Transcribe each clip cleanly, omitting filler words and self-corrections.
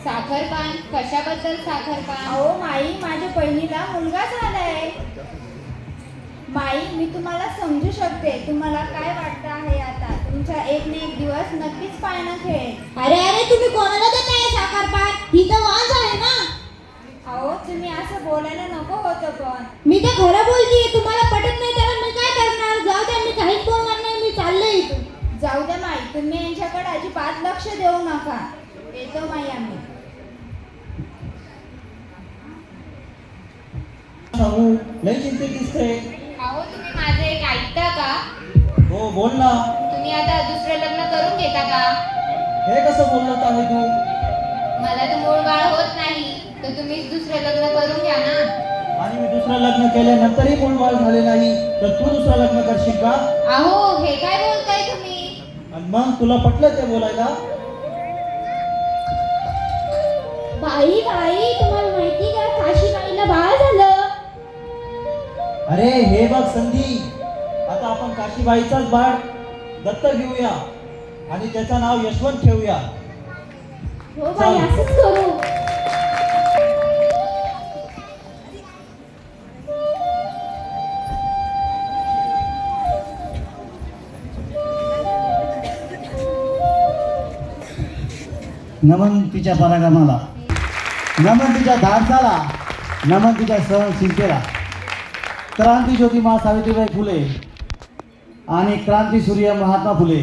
साखरपान? कशाबद्दल साखरपान? अहो माई, माझ्या बहिणीला मुलगा झालाय. माई, मी तुम्हाला समजू शकते. तुम्हाला काय वाटतं आहे आता. तुमचा एक ना एक दिवस नक्कीच पाळणा खेळेल. अरे अरे, तुम्ही कोणाला देताय साखरपान? ही तर वांज आहे ना. अहो, तुम्ही असं बोलायला नको होतं. पण मी तर खरं बोलतीये. तुम्हाला पटत नाही तर मी काय करणार? जाऊ द्या, मी काहीच बोलणार नाही. मी चालले इथून. जाऊ द्या माई, तुम्ही यांच्याकडे अजिबात लक्ष देऊ नका. येतो माई आम्ही. लय चिंतित दिसते. अहो, तुम्ही माझं एक ऐकता का? हो, बोल ना. तुम्ही आता दुसरं लग्न करून घेता का? हे कसं बोलत आहे तू? मला तर मूळ बाळ होत नाही, तर तुम्हीच दुसरं लग्न करून घ्या ना. आणि मी दुसरं लग्न केल्यानंतरही मूलबाळ झाले नाही तर तू दुसरं लग्न करशील का? अहो, हे काय बोलताय तुम्ही? आणि मग तुला पटलं ते बोलायला? बाई बाई, तुम्हाला माहिती का काशीबाईला बाळ झालं? अरे हे बघ संधी, आता आपण काशीबाईचाच बाळ दत्तक घेऊया आणि त्याचं नाव यशवंत ठेवूया. हो बाई, असंच करू. नमन तिच्या पराक्रमाला, नमन तिच्या धाडसाला, नमन तिच्या सहनशीलतेला. क्रांतीज्योती मा सावित्रीबाई फुले आणि क्रांतीसूर्य महात्मा फुले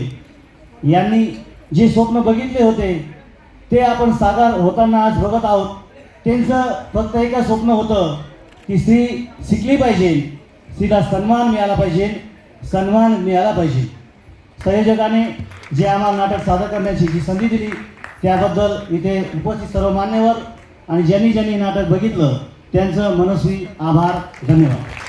यांनी जे स्वप्न बघितले होते ते आपण साकार होताना आज बघत आहोत. त्यांचं फक्त एकच स्वप्न होतं की स्त्री शिकली पाहिजे, स्त्रीला सन्मान मिळाला पाहिजे, सन्मान मिळाला पाहिजे. संयोजकाने जे आम्हाला नाटक सादर करण्याची जी संधी दिली त्याबद्दल इथे उपस्थित सर्व मान्यवर आणि ज्यांनी ज्यांनी नाटक बघितलं त्यांचं मनस्वी आभार, धन्यवाद.